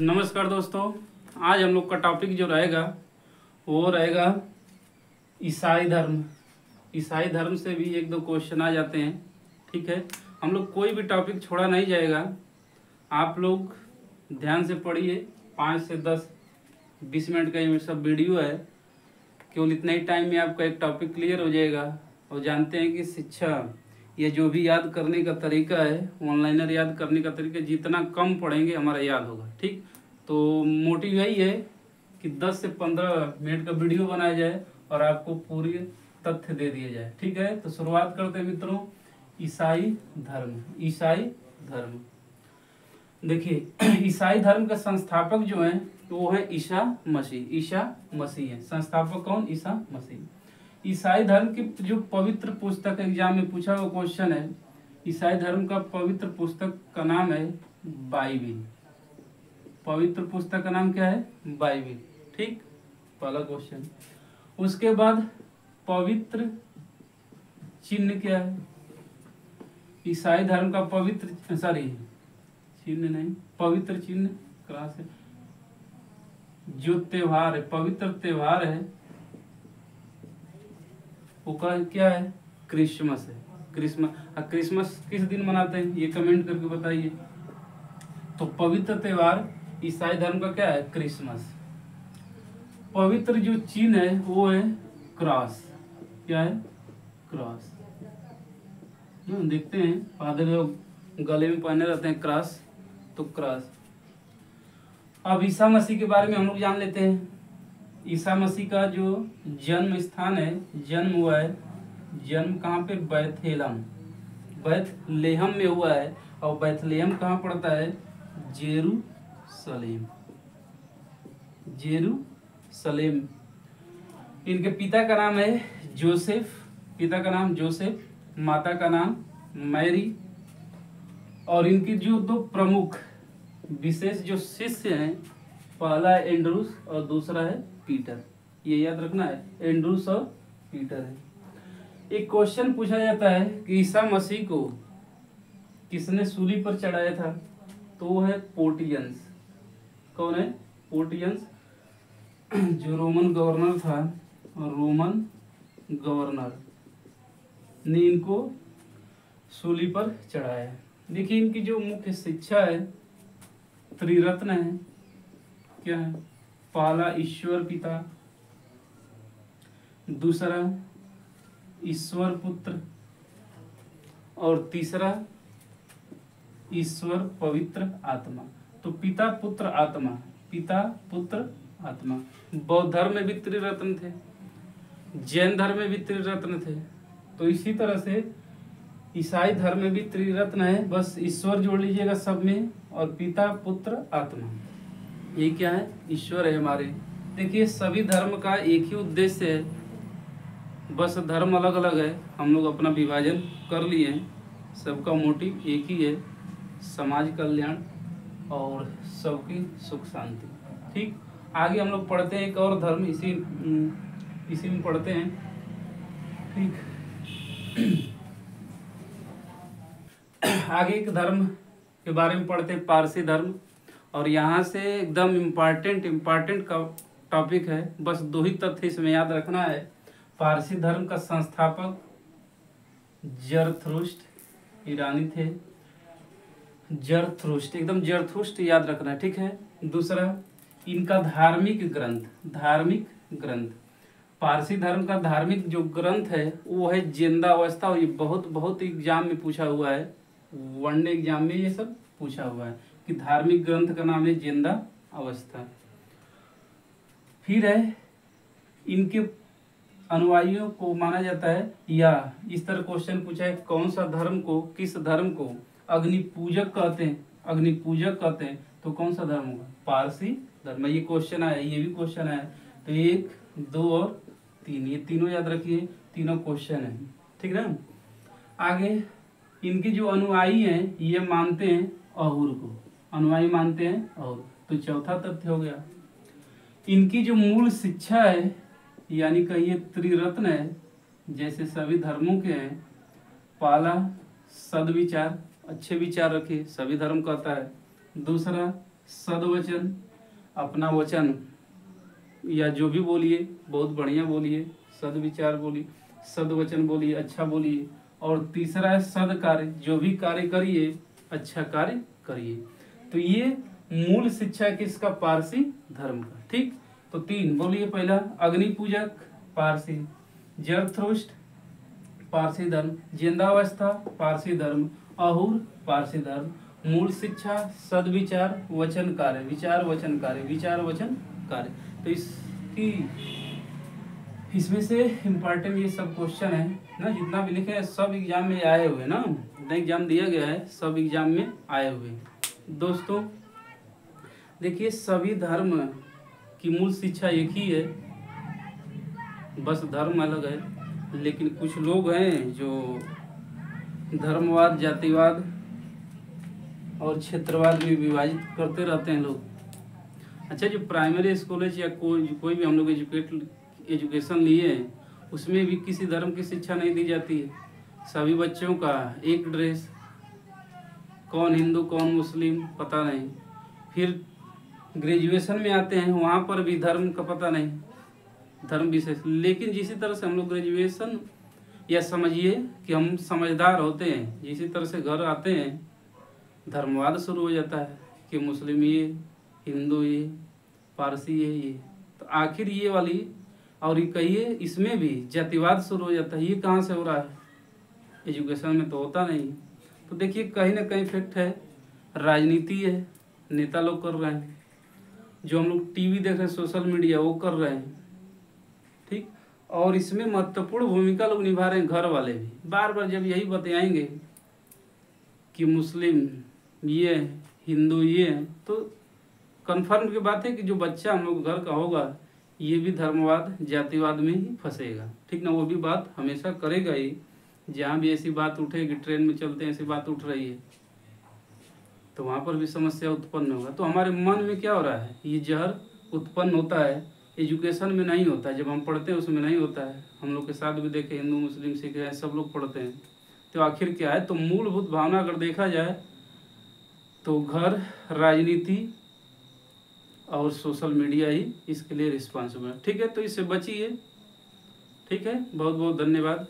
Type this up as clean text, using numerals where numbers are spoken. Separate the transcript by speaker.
Speaker 1: नमस्कार दोस्तों। आज हम लोग का टॉपिक जो रहेगा वो रहेगा ईसाई धर्म। ईसाई धर्म से भी एक दो क्वेश्चन आ जाते हैं। ठीक है, हम लोग कोई भी टॉपिक छोड़ा नहीं जाएगा। आप लोग ध्यान से पढ़िए। 5 से 10-20 मिनट का ये सब वीडियो है। केवल इतना ही टाइम में आपका एक टॉपिक क्लियर हो जाएगा। और जानते हैं कि शिक्षा ये जो भी याद करने का तरीका है, ऑनलाइनर याद करने का तरीका, जितना कम पढ़ेंगे हमारा याद होगा। ठीक, तो मोटिव यही है कि 10 से 15 मिनट का वीडियो बनाया जाए और आपको पूरी तथ्य दे दिए जाए। ठीक है, तो शुरुआत करते हैं मित्रों। ईसाई धर्म। ईसाई धर्म देखिए, ईसाई धर्म का संस्थापक जो है वो है ईसा मसीह। ईसा मसीह है संस्थापक। कौन? ईसा मसीह। ईसाई धर्म की जो पवित्र पुस्तक, एग्जाम में पूछा हुआ क्वेश्चन है, ईसाई धर्म का पवित्र पुस्तक का नाम है बाइबिल। पवित्र पुस्तक का नाम क्या है? बाइबिल। ठीक, पहला क्वेश्चन। उसके बाद पवित्र चिन्ह क्या है? ईसाई धर्म का पवित्र, सॉरी चिन्ह नहीं, पवित्र चिन्ह क्रॉस है। जो त्योहार है, पवित्र त्योहार है, वो क्या है? क्रिसमस है। क्रिसमस किस दिन मनाते हैं ये कमेंट करके बताइए। तो पवित्र त्योहार ईसाई धर्म का क्या है? क्रिसमस। पवित्र जो चिन्ह है वो है क्रॉस। क्या है? क्रॉस। देखते हैं फादर लोग गले में पहने रहते हैं क्रॉस, तो क्रॉस। अब ईसा मसीह के बारे में हम लोग जान लेते हैं। ईसा मसीह का जो जन्म स्थान है, जन्म हुआ है, जन्म कहाँ पे? बैथलेहम। बैथलेहम में हुआ है। और बैथलेहम कहाँ पड़ता है? जेरूसलेम। जेरूसलेम। इनके पिता का नाम है जोसेफ। पिता का नाम जोसेफ, माता का नाम मैरी। और इनकी जो दो प्रमुख विशेष जो शिष्य हैं, पहला है एंड्रूस और दूसरा है पीटर। ये याद रखना है, एंड्रूस और पीटर है। एक क्वेश्चन पूछा जाता है कि ईसा मसीह को किसने सूली पर चढ़ाया था? तो वो है पोर्टियंस। कौन है? पोर्टियंस, जो रोमन गवर्नर था। और रोमन गवर्नर ने इनको सूली पर चढ़ाया। देखिए, इनकी जो मुख्य शिक्षा है, त्रिरत्न है। क्या है? पहला ईश्वर पिता, दूसरा ईश्वर पुत्र, और तीसरा ईश्वर पवित्र आत्मा। तो पिता पुत्र आत्मा, पिता पुत्र आत्मा। बौद्ध धर्म में भी त्रिरत्न थे, जैन धर्म में भी त्रिरत्न थे। तो इसी तरह से ईसाई धर्म में भी त्रिरत्न है। बस ईश्वर जोड़ लीजिएगा सब में, और पिता पुत्र आत्मा। ये क्या है? ईश्वर है हमारे। देखिए, सभी धर्म का एक ही उद्देश्य है, बस धर्म अलग अलग है। हम लोग अपना विभाजन कर लिए हैं। सबका मोटिव एक ही है, समाज कल्याण और सबकी सुख शांति। ठीक, आगे हम लोग पढ़ते हैं एक और धर्म, इसी में पढ़ते हैं। ठीक, आगे एक धर्म के बारे में पढ़ते हैं, पारसी धर्म। और यहाँ से एकदम इम्पॉर्टेंट का टॉपिक है। बस 2 ही तथ्य इसमें याद रखना है। पारसी धर्म का संस्थापक जरथुष्ट्र ईरानी थे। जरथुष्ट्र, एकदम जरथुष्ट्र याद रखना है। ठीक है। दूसरा, इनका धार्मिक ग्रंथ, पारसी धर्म का धार्मिक जो ग्रंथ है वो है जिंदा अवस्था। और ये बहुत एग्जाम में पूछा हुआ है, वनडे एग्जाम में ये सब पूछा हुआ है कि धार्मिक ग्रंथ का नाम है जिंदा अवस्था। फिर है, इनके अनुयायियों को माना जाता है, या इस तरह क्वेश्चन पूछा है, किस धर्म को अग्नि पूजक कहते हैं? तो कौन सा धर्म होगा? पारसी धर्म। ये क्वेश्चन आया, ये भी क्वेश्चन आया। तो 1, 2 और 3, ये तीनों याद रखिए, तीनों क्वेश्चन है। ठीक है ना। आगे, इनके जो अनुयायी हैं ये मानते हैं अहुर को, अनुयायी मानते हैं अहुर। तो चौथा तथ्य हो गया। इनकी जो मूल शिक्षा है, यानी कि ये त्रिरत्न है, जैसे सभी धर्मों के हैं। पहला, सद्विचार, अच्छे विचार रखिए, सभी धर्म कहता है। दूसरा, सदवचन, अपना वचन या जो भी बोलिए बहुत बढ़िया बोलिए, सदविचार बोलिए, सदवचन बोलिए, अच्छा बोलिए। और तीसरा है सदकार्य, जो भी कार्य करिए अच्छा कार्य करिए। तो ये मूल शिक्षा है किसका? पारसी धर्म का। ठीक, तो 3 बोलिए। पहला अग्नि पूजक पारसी, जरथ्रुष्ट पारसी धर्म, जिंदावस्था पारसी धर्म, अहुर पारसी धर्म। मूल शिक्षा सदविचार वचन कार्य, विचार वचन कार्य, विचार वचन कार्य। तो इसमें से इम्पोर्टेंट ये सब क्वेश्चन है ना, जितना भी लिखे हैं सब एग्जाम में आए हुए ना, जितना एग्जाम दिया गया है सब एग्जाम में आए हुए। दोस्तों देखिए, सभी धर्म की मूल शिक्षा एक ही है, बस धर्म अलग है। लेकिन कुछ लोग हैं जो धर्मवाद, जातिवाद और क्षेत्रवाद में विभाजित करते रहते हैं लोग। अच्छा, जो प्राइमरी स्कूल है या कोई भी हम लोग एजुकेशन लिए हैं, उसमें भी किसी धर्म की शिक्षा नहीं दी जाती है। सभी बच्चों का एक ड्रेस, कौन हिंदू कौन मुस्लिम पता नहीं। फिर ग्रेजुएशन में आते हैं, वहाँ पर भी धर्म का पता नहीं, धर्म विशेष। लेकिन जिसी तरह से हम लोग ग्रेजुएशन या समझिए कि हम समझदार होते हैं, जिसी तरह से घर आते हैं धर्मवाद शुरू हो जाता है कि मुस्लिम ये, हिंदू ये, पारसी ये। तो आखिर ये वाली और ये कहिए इसमें भी जातिवाद शुरू हो जाता है। ये कहाँ से हो रहा है? एजुकेशन में तो होता नहीं। तो देखिए कहीं ना कहीं इफेक्ट है, राजनीति है, नेता लोग कर रहे हैं, जो हम लोग टीवी देख रहे हैं, सोशल मीडिया वो कर रहे हैं। ठीक, और इसमें महत्वपूर्ण भूमिका लोग निभा रहे हैं घर वाले भी। बार बार जब यही बताएंगे कि मुस्लिम ये, हिंदू ये, तो कन्फर्म की बात है कि जो बच्चा हम लोग घर का होगा ये भी धर्मवाद, जातिवाद में ही फंसेगा। ठीक ना, वो भी बात हमेशा करेगा ही। जहाँ भी ऐसी बात उठेगी, ट्रेन में चलते हैं ऐसी बात उठ रही है, तो वहाँ पर भी समस्या उत्पन्न होगा। तो हमारे मन में क्या हो रहा है? ये जहर उत्पन्न होता है, एजुकेशन में नहीं होता है, जब हम पढ़ते हैं उसमें नहीं होता है। हम लोग के साथ भी देखे हिंदू मुस्लिम सिख है, सब लोग पढ़ते हैं। तो आखिर क्या है? तो मूलभूत भावना अगर देखा जाए तो घर, राजनीति और सोशल मीडिया ही इसके लिए रिस्पॉन्सिबल है। ठीक है, तो इससे बचिए। ठीक है, बहुत बहुत धन्यवाद।